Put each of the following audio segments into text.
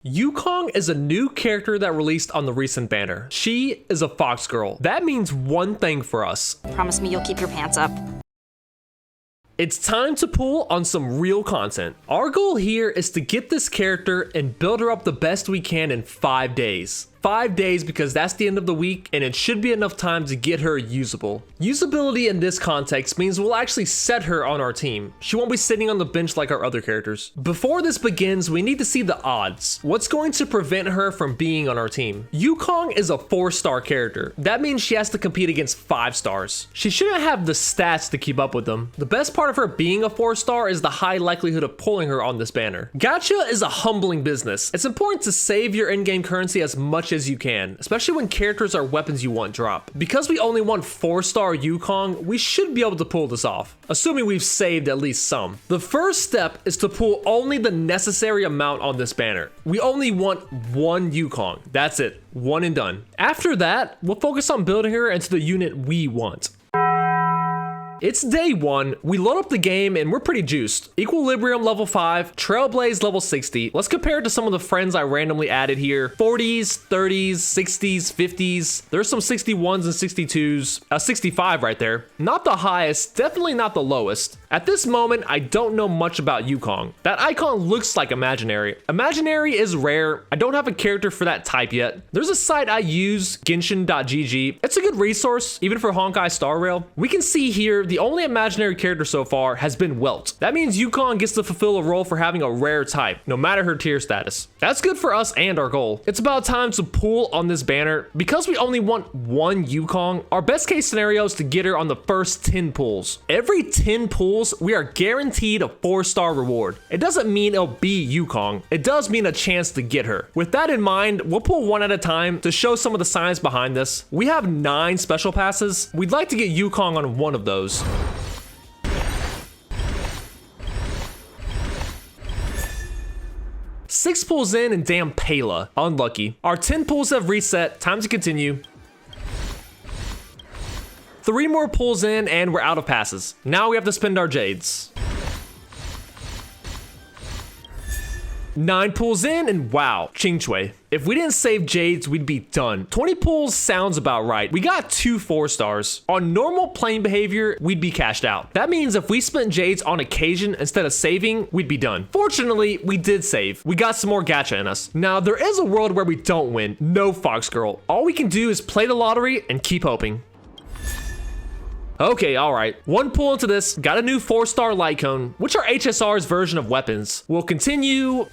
Yukong is a new character that released on the recent banner. She is a fox girl. That means one thing for us. Promise me you'll keep your pants up. It's time to pull on some real content. Our goal here is to get this character and build her up the best we can in 5 days. 5 days because that's the end of the week and it should be enough time to get her usable. Usability in this context means we'll actually set her on our team. She won't be sitting on the bench like our other characters. Before this begins, we need to see the odds. What's going to prevent her from being on our team? Yukong is a 4-star character. That means she has to compete against 5 stars. She shouldn't have the stats to keep up with them. The best part of her being a 4-star is the high likelihood of pulling her on this banner. Gacha is a humbling business. It's important to save your in-game currency as much as you can, especially when characters are weapons you want drop. Because we only want 4-star Yukong, we should be able to pull this off, assuming we've saved at least some. The first step is to pull only the necessary amount on this banner. We only want 1 Yukong. That's it. 1 and done. After that, we'll focus on building her into the unit we want. It's day 1, we load up the game and we're pretty juiced. Equilibrium level 5, Trailblaze level 60. Let's compare it to some of the friends I randomly added here. 40s, 30s, 60s, 50s. There's some 61s and 62s. A 65 right there. Not the highest, definitely not the lowest. At this moment, I don't know much about Yukong. That icon looks like Imaginary. Imaginary is rare. I don't have a character for that type yet. There's a site I use, Genshin.gg. It's a good resource, even for Honkai Star Rail. We can see here, the only imaginary character so far has been Welt. That means Yukong gets to fulfill a role for having a rare type, no matter her tier status. That's good for us and our goal. It's about time to pull on this banner. Because we only want 1 Yukong, our best case scenario is to get her on the first 10 pulls. Every 10 pulls, we are guaranteed a 4-star reward. It doesn't mean it'll be Yukong. It does mean a chance to get her. With that in mind, we'll pull 1 at a time to show some of the science behind this. We have 9 special passes. We'd like to get Yukong on one of those. Six pulls in and damn Pela. Unlucky. Our 10 pulls have reset. Time to continue. 3 more pulls in and we're out of passes. Now we have to spend our Jades. 9 pulls in and wow, Ching Chui. If we didn't save Jades, we'd be done. 20 pulls sounds about right. We got 2 4-stars. On normal playing behavior, we'd be cashed out. That means if we spent Jades on occasion instead of saving, we'd be done. Fortunately, we did save. We got some more gacha in us. Now, there is a world where we don't win. No Fox Girl. All we can do is play the lottery and keep hoping. Okay, alright. 1 pull into this, got a new 4-star light cone, which are HSR's version of weapons. We'll continue.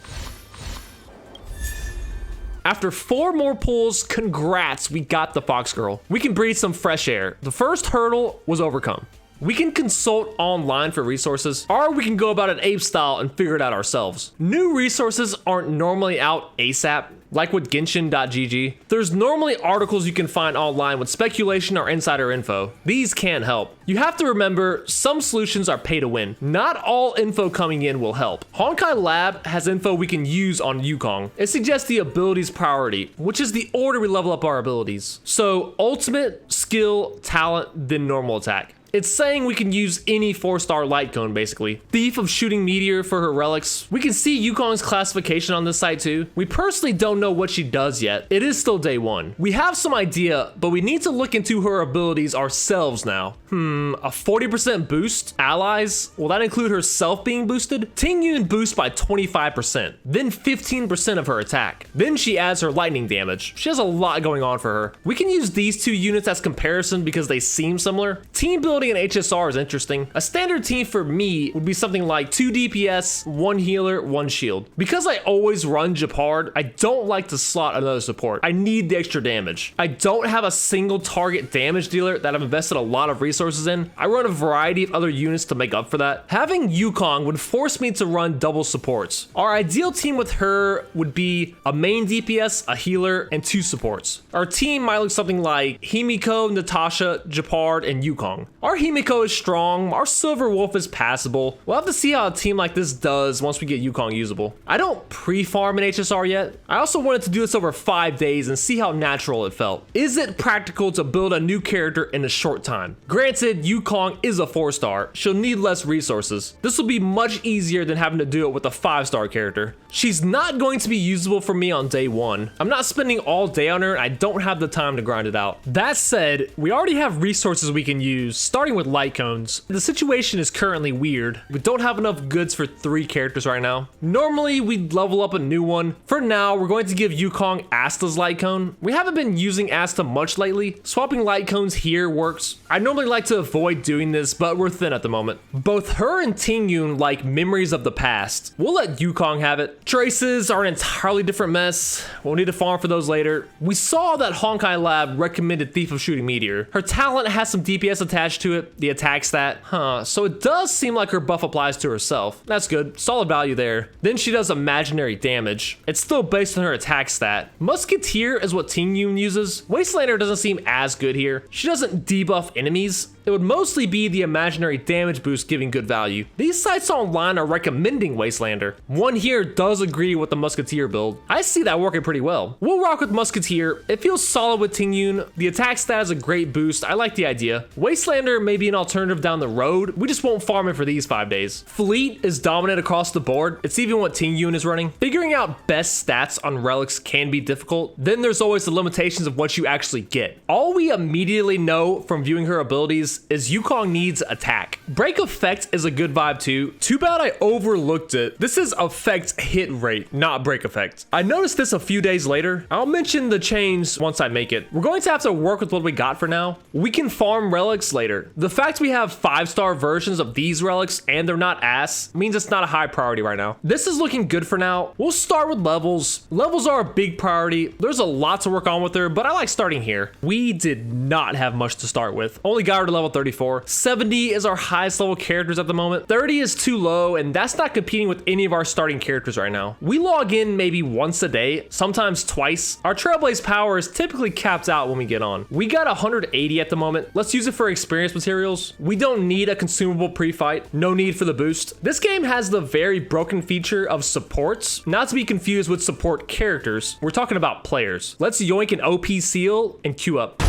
After 4 more pulls, congrats, we got the Fox Girl. We can breathe some fresh air. The first hurdle was overcome. We can consult online for resources, or we can go about it ape style and figure it out ourselves. New resources aren't normally out ASAP, like with Genshin.gg. There's normally articles you can find online with speculation or insider info. These can help. You have to remember, some solutions are pay to win. Not all info coming in will help. Honkailab has info we can use on Yukong. It suggests the abilities priority, which is the order we level up our abilities. So ultimate, skill, talent, then normal attack. It's saying we can use any 4-star light cone, basically. Thief of Shooting Meteor for her relics. We can see Yukong's classification on this site too. We personally don't know what she does yet. It is still day 1. We have some idea, but we need to look into her abilities ourselves now. A 40% boost? Allies? Will that include herself being boosted? Ting Yun boost by 25%, then 15% of her attack. Then she adds her lightning damage. She has a lot going on for her. We can use these 2 units as comparison because they seem similar. Team building and HSR is interesting. A standard team for me would be something like 2 DPS, 1 healer, 1 shield. Because I always run Japard, I don't like to slot another support. I need the extra damage. I don't have a single target damage dealer that I've invested a lot of resources in. I run a variety of other units to make up for that. Having Yukong would force me to run double supports. Our ideal team with her would be a main DPS, a healer, and 2 supports. Our team might look something like Himiko, Natasha, Japard, and Yukong. Our Himiko is strong, our Silver Wolf is passable. We'll have to see how a team like this does once we get Yukong usable. I don't pre-farm an HSR yet. I also wanted to do this over 5 days and see how natural it felt. Is it practical to build a new character in a short time? Granted, Yukong is a 4-star. She'll need less resources. This will be much easier than having to do it with a 5-star character. She's not going to be usable for me on day 1. I'm not spending all day on her, and I don't have the time to grind it out. That said, we already have resources we can use, starting with light cones. The situation is currently weird. We don't have enough goods for 3 characters right now. Normally, we'd level up a new one. For now, we're going to give Yukong Asta's light cone. We haven't been using Asta much lately. Swapping light cones here works. I normally like to avoid doing this, but we're thin at the moment. Both her and Tingyun like memories of the past. We'll let Yukong have it. Traces are an entirely different mess. We'll need to farm for those later. We saw that Honkailab recommended Thief of Shooting Meteor. Her talent has some DPS attached to it, the attack stat. So it does seem like her buff applies to herself. That's good, solid value there. Then she does imaginary damage. It's still based on her attack stat. Musketeer is what Tingyun uses. Wastelander doesn't seem as good here. She doesn't debuff enemies. It would mostly be the imaginary damage boost giving good value. These sites online are recommending Wastelander. One here does agree with the Musketeer build. I see that working pretty well. We'll rock with Musketeer. It feels solid with Tingyun. The attack stat is a great boost. I like the idea. Wastelander may be an alternative down the road. We just won't farm it for these 5 days. Fleet is dominant across the board. It's even what Tingyun is running. Figuring out best stats on relics can be difficult. Then there's always the limitations of what you actually get. All we immediately know from viewing her abilities is Yukong needs attack. Break effect is a good vibe too. Too bad I overlooked it. This is effect hit rate, not break effect. I noticed this a few days later. I'll mention the change once I make it. We're going to have to work with what we got for now. We can farm relics later. The fact we have 5-star versions of these relics and they're not ass means it's not a high priority right now. This is looking good for now. We'll start with levels. Levels are a big priority. There's a lot to work on with her, but I like starting here. We did not have much to start with. Only got her to level 34. 70 is our highest level characters at the moment. 30 is too low, and that's not competing with any of our starting characters right now. We log in maybe once a day, sometimes twice. Our Trailblaze power is typically capped out when we get on. We got 180 at the moment. Let's use it for experience materials. We don't need a consumable pre-fight. No need for the boost. This game has the very broken feature of supports, not to be confused with support characters. We're talking about players. Let's yoink an OP seal and queue up.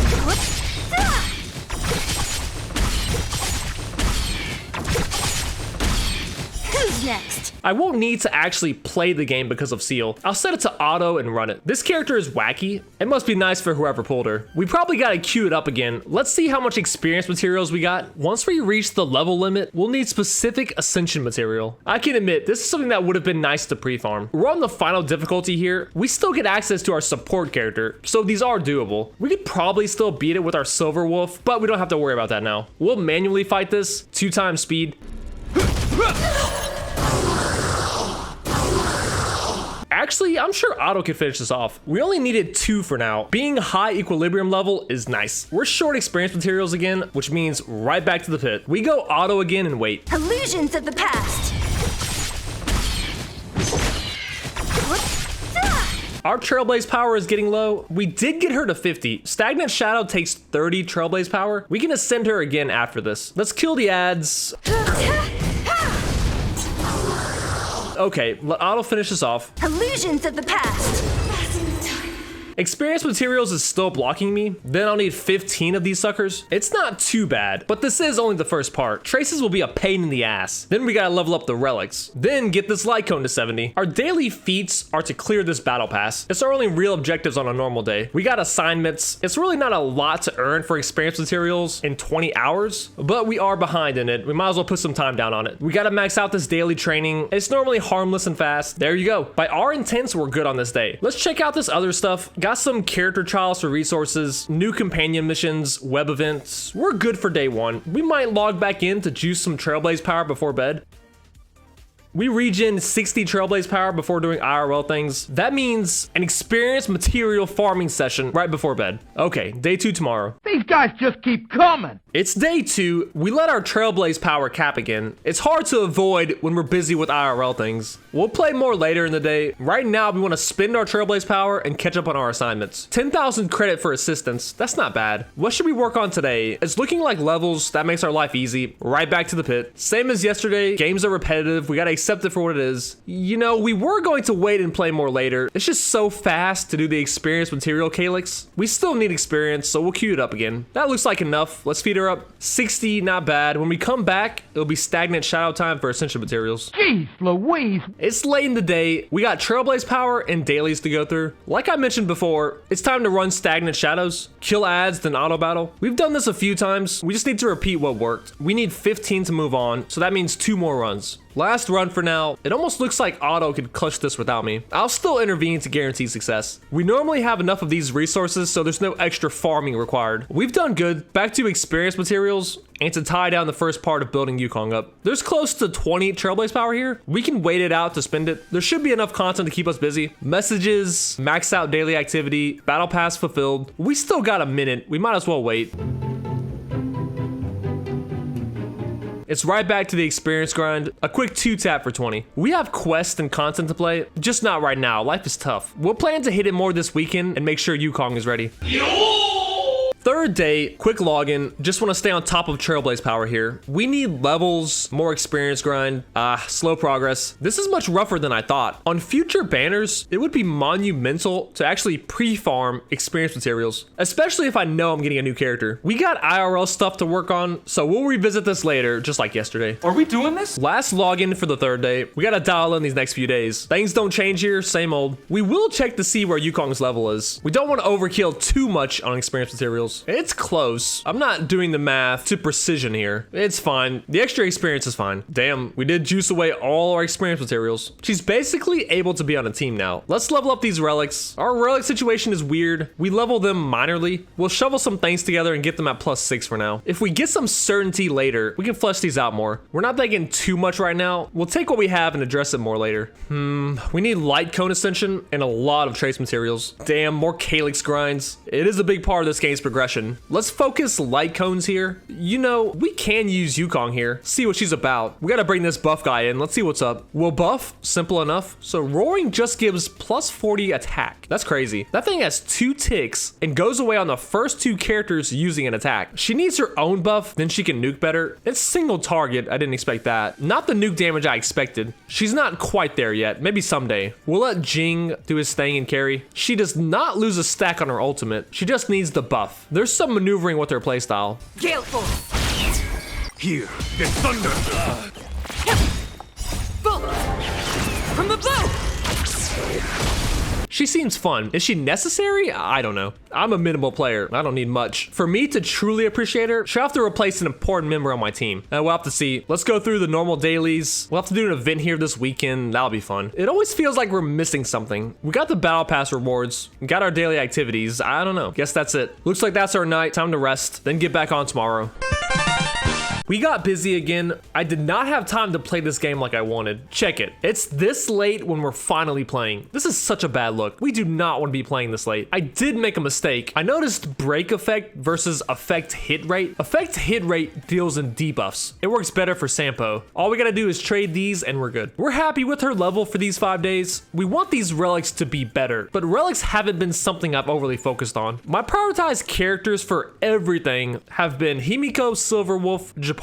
Next. I won't need to actually play the game because of Seal. I'll set it to auto and run it. This character is wacky. It must be nice for whoever pulled her. We probably gotta queue it up again. Let's see how much experience materials we got. Once we reach the level limit, we'll need specific ascension material. I can admit, this is something that would have been nice to pre-farm. We're on the final difficulty here. We still get access to our support character, so these are doable. We could probably still beat it with our Silver Wolf, but we don't have to worry about that now. We'll manually fight this, 2 times speed. Actually, I'm sure Auto can finish this off. We only needed 2 for now. Being high equilibrium level is nice. We're short experience materials again, which means right back to the pit. We go Auto again and wait. Illusions of the past. Our Trailblaze power is getting low. We did get her to 50. Stagnant Shadow takes 30 Trailblaze power. We can ascend her again after this. Let's kill the ads. Okay, let Auto finish this off. Illusions of the past. Experience materials is still blocking me. Then I'll need 15 of these suckers. It's not too bad, but this is only the first part. Traces will be a pain in the ass. Then we gotta level up the relics. Then get this light cone to 70. Our daily feats are to clear this battle pass. It's our only real objectives on a normal day. We got assignments. It's really not a lot to earn for experience materials in 20 hours, but we are behind in it. We might as well put some time down on it. We gotta max out this daily training. It's normally harmless and fast. There you go. By our intents, we're good on this day. Let's check out this other stuff. Got some character trials for resources, new companion missions, web events. We're good for day 1. We might log back in to juice some Trailblaze power before bed. We regen 60 Trailblaze power before doing IRL things. That means an experience material farming session right before bed. Okay, day 2 tomorrow. These guys just keep coming. It's day 2. We let our Trailblaze power cap again. It's hard to avoid when we're busy with IRL things. We'll play more later in the day. Right now, we want to spend our Trailblaze power and catch up on our assignments. 10,000 credit for assistance. That's not bad. What should we work on today? It's looking like levels. That makes our life easy. Right back to the pit. Same as yesterday. Games are repetitive. We got to accept it for what it is. You know, we were going to wait and play more later. It's just so fast to do the experience material calyx. We still need experience, so we'll queue it up again. That looks like enough. Let's feed her up. 60, not bad. When we come back, it'll be stagnant shadow time for essential materials. Jeez Louise. It's late in the day. We got Trailblaze power and dailies to go through. Like I mentioned before, it's time to run stagnant shadows, kill ads, then auto battle. We've done this a few times. We just need to repeat what worked. We need 15 to move on, so that means 2 more runs. Last run for now. It almost looks like Auto could clutch this without me. I'll still intervene to guarantee success. We normally have enough of these resources, so there's no extra farming required. We've done good. Back to experience materials and to tie down the first part of building Yukong up. There's close to 20 Trailblaze power here. We can wait it out to spend it. There should be enough content to keep us busy. Messages, max out daily activity, battle pass fulfilled. We still got a minute. We might as well wait. It's right back to the experience grind. A quick 2-tap for 20. We have quests and content to play, just not right now. Life is tough. We'll plan to hit it more this weekend and make sure Yukong is ready. Third day, quick login. Just want to stay on top of Trailblaze power here. We need levels, more experience grind. Slow progress. This is much rougher than I thought. On future banners, it would be monumental to actually pre-farm experience materials, especially if I know I'm getting a new character. We got IRL stuff to work on, so we'll revisit this later, just like yesterday. Are we doing this? Last login for the third day. We gotta dial in these next few days. Things don't change here, same old. We will check to see where Yukong's level is. We don't want to overkill too much on experience materials. It's close. I'm not doing the math to precision here. It's fine. The extra experience is fine. Damn, we did juice away all our experience materials. She's basically able to be on a team now. Let's level up these relics. Our relic situation is weird. We level them minorly. We'll shovel some things together and get them at +6 for now. If we get some certainty later, we can flesh these out more. We're not thinking too much right now. We'll take what we have and address it more later. We need light cone ascension and a lot of trace materials. Damn, more calyx grinds. It is a big part of this game's progression. Let's focus light cones here. You know, we can use Yukong here. See what she's about. We gotta bring this buff guy in. Let's see what's up. We'll buff. Simple enough. So roaring just gives +40 attack. That's crazy. That thing has 2 ticks and goes away on the first 2 characters using an attack. She needs her own buff, then she can nuke better. It's single target. I didn't expect that. Not the nuke damage I expected. She's not quite there yet. Maybe someday. We'll let Jing do his thing and carry. She does not lose a stack on her ultimate. She just needs the buff. There's some maneuvering with her playstyle. Gale Force. Here, the thunder. Bullet. From the bow. She seems fun. Is she necessary? I don't know. I'm a minimal player. I don't need much. For me to truly appreciate her, she'll have to replace an important member on my team. We'll have to see. Let's go through the normal dailies. We'll have to do an event here this weekend. That'll be fun. It always feels like we're missing something. We got the battle pass rewards. We got our daily activities. I don't know. Guess that's it. Looks like that's our night. Time to rest. Then get back on tomorrow. We got busy again. I did not have time to play this game like I wanted. Check it. It's this late when we're finally playing. This is such a bad look. We do not want to be playing this late. I did make a mistake. I noticed break effect versus effect hit rate. Effect hit rate deals in debuffs. It works better for Sampo. All we gotta do is trade these and we're good. We're happy with her level for these 5 days. We want these relics to be better, but relics haven't been something I've overly focused on. My prioritized characters for everything have been Himiko, Silverwolf, Japard,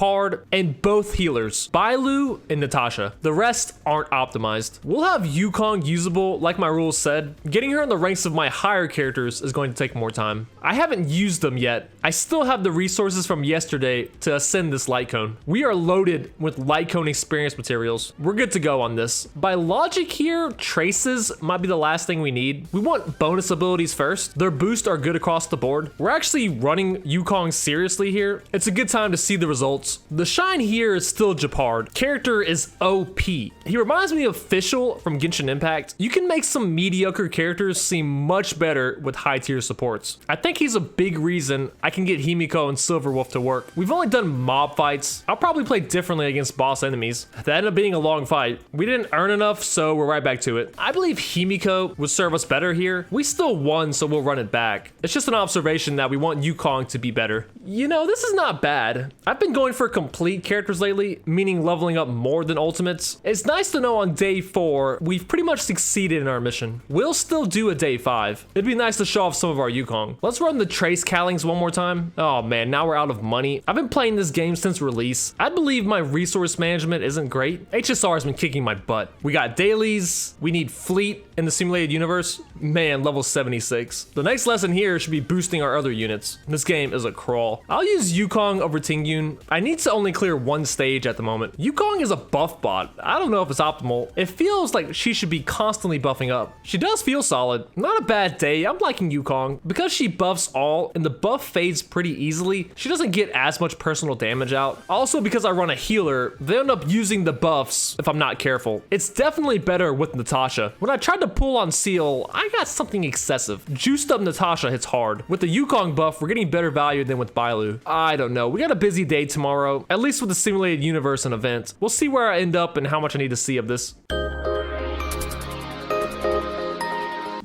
and both healers, Bailu and Natasha. The rest aren't optimized. We'll have Yukong usable like my rules said. Getting her in the ranks of my higher characters is going to take more time. I haven't used them yet. I still have the resources from yesterday to ascend this light cone. We are loaded with light cone experience materials. We're good to go on this. By logic here, traces might be the last thing we need. We want bonus abilities first. Their boosts are good across the board. We're actually running Yukong seriously here. It's a good time to see the results. results. The shine here is still Japard. Character is OP. He reminds me of Fischl from Genshin Impact. You can make some mediocre characters seem much better with high tier supports. I think he's a big reason I can get Himiko and Silverwolf to work. We've only done mob fights. I'll probably play differently against boss enemies. That ended up being a long fight. We didn't earn enough, so we're right back to it. I believe Himiko would serve us better here. We still won, so we'll run it back. It's just an observation that we want Yukong to be better. You know, this is not bad. I've been going for complete characters lately, meaning leveling up more than ultimates. It's nice to know on day 4, we've pretty much succeeded in our mission. We'll still do a day 5. It'd be nice to show off some of our Yukong. Let's run the Trace Callings one more time. Oh man, now we're out of money. I've been playing this game since release. I believe my resource management isn't great. HSR has been kicking my butt. We got dailies. We need fleet in the simulated universe. Man, level 76. The next lesson here should be boosting our other units. This game is a crawl. I'll use Yukong over Tingyun. I need to only clear one stage at the moment. Yukong is a buff bot. I don't know if it's optimal. It feels like she should be constantly buffing up. She does feel solid. Not a bad day. I'm liking Yukong. Because she buffs all and the buff fades pretty easily, she doesn't get as much personal damage out. Also, because I run a healer, they end up using the buffs if I'm not careful. It's definitely better with Natasha. When I tried to pull on Seal, I got something excessive. Juiced up Natasha hits hard. With the Yukong buff, we're getting better value than with Bailu. I don't know. We got a busy day tomorrow, at least with the simulated universe and event. We'll see where I end up and how much I need to see of this.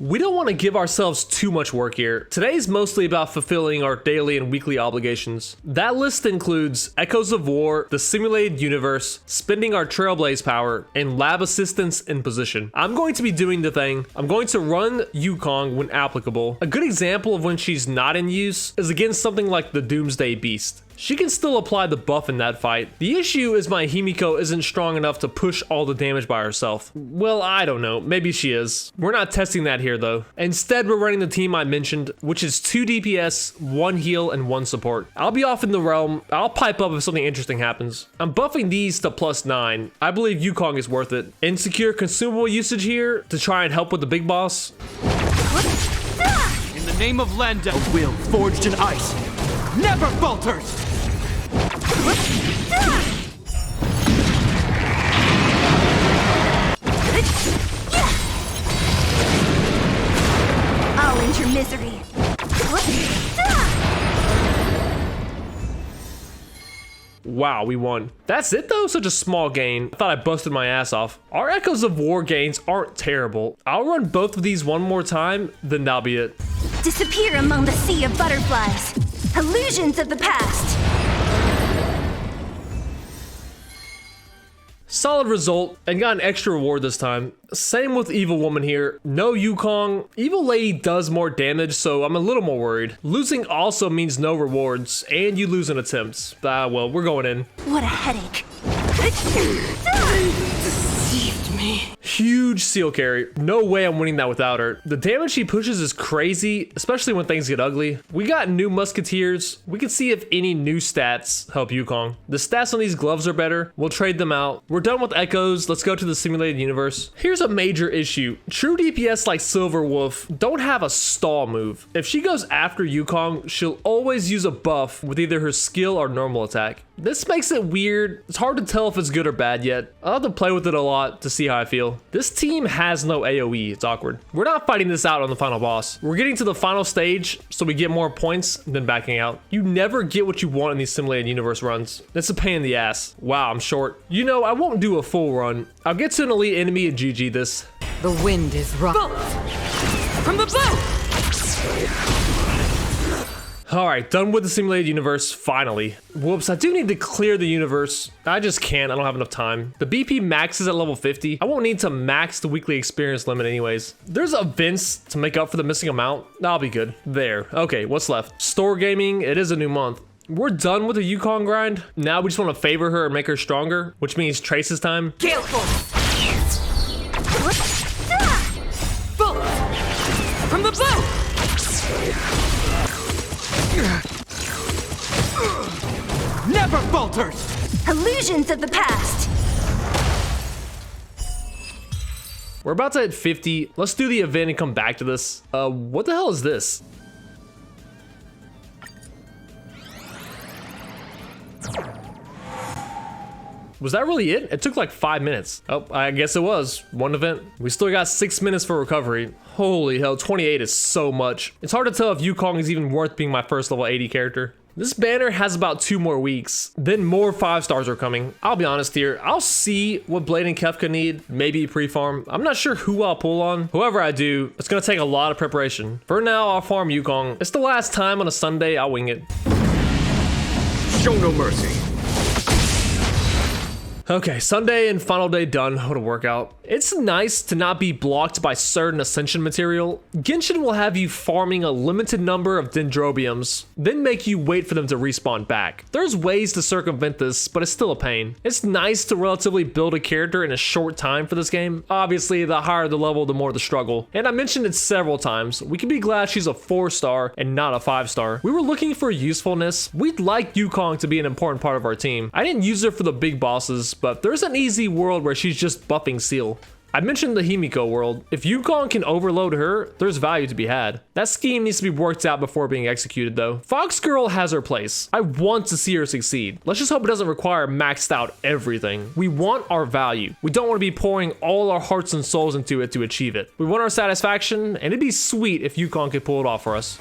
We don't want to give ourselves too much work here. Today's mostly about fulfilling our daily and weekly obligations. That list includes Echoes of War, the simulated universe, spending our Trailblaze power, and lab assistance in position. I'm going to be doing the thing. I'm going to run Yukong when applicable. A good example of when she's not in use is against something like the Doomsday Beast. She can still apply the buff in that fight. The issue is my Himiko isn't strong enough to push all the damage by herself. Well, I don't know. Maybe she is. We're not testing that here though. Instead, we're running the team I mentioned, which is 2 DPS, 1 heal, and 1 support. I'll be off in the realm. I'll pipe up if something interesting happens. I'm buffing these to +9. I believe Yukong is worth it. Insecure consumable usage here to try and help with the big boss. In the name of Landa, a will forged in ice never falters! I'll end your misery. Wow, we won. That's it though? Such a small gain. I thought I busted my ass off. Our Echoes of War gains aren't terrible. I'll run both of these one more time, then that'll be it. Disappear among the sea of butterflies. Illusions of the past. Solid result, and got an extra reward this time. Same with Evil Woman here. No Yukong. Evil Lady does more damage, so I'm a little more worried. Losing also means no rewards, and you lose in attempts. Well, we're going in. What a headache. Deceived me. Huge seal carry. No way I'm winning that without her. The damage she pushes is crazy, especially when things get ugly. We got new musketeers. We can see if any new stats help Yukong. The stats on these gloves are better. We'll trade them out. We're done with Echoes. Let's go to the simulated universe. Here's a major issue. True DPS like Silverwolf don't have a stall move. If she goes after Yukong, she'll always use a buff with either her skill or normal attack. This makes it weird. It's hard to tell if it's good or bad yet. I'll have to play with it a lot to see how I feel. This team has no AoE. It's awkward. We're not fighting this out on the final boss. We're getting to the final stage so we get more points than backing out. You never get what you want in these simulated universe runs. It's a pain in the ass. Wow, I'm short. You know, I won't do a full run. I'll get to an elite enemy and GG this. The wind is rough. From the boat! All right, done with the simulated universe, finally. Whoops, I do need to clear the universe. I just can't, I don't have enough time. The BP maxes at level 50. I won't need to max the weekly experience limit anyways. There's events to make up for the missing amount. I'll be good. There, okay, what's left? Store gaming, it is a new month. We're done with the Yukong grind. Now we just want to favor her and make her stronger, which means Trace's time. Gale Force! Bolt! From the boat! never falters! Illusions of the past. We're about to hit 50. Let's do the event and come back to this. What the hell is this? Was that really it? It took like 5 minutes. Oh, I guess it was. One event. We still got 6 minutes for recovery. Holy hell, 28 is so much. It's hard to tell if Yukong is even worth being my first level 80 character. This banner has about 2 more weeks. Then more 5 stars are coming. I'll be honest here. I'll see what Blade and Kefka need. Maybe pre-farm. I'm not sure who I'll pull on. Whoever I do, it's gonna take a lot of preparation. For now, I'll farm Yukong. It's the last time on a Sunday. I'll wing it. Show no mercy. Okay, Sunday and final day done. What a workout. It's nice to not be blocked by certain ascension material. Genshin will have you farming a limited number of dendrobiums, then make you wait for them to respawn back. There's ways to circumvent this, but it's still a pain. It's nice to relatively build a character in a short time for this game. Obviously, the higher the level, the more the struggle. And I mentioned it several times. We can be glad she's a 4-star and not a 5-star. We were looking for usefulness. We'd like Yukong to be an important part of our team. I didn't use her for the big bosses, but there's an easy world where she's just buffing Seal. I mentioned the Himiko world. If Yukong can overload her, there's value to be had. That scheme needs to be worked out before being executed though. Fox Girl has her place. I want to see her succeed. Let's just hope it doesn't require maxed out everything. We want our value. We don't want to be pouring all our hearts and souls into it to achieve it. We want our satisfaction, and it'd be sweet if Yukong could pull it off for us.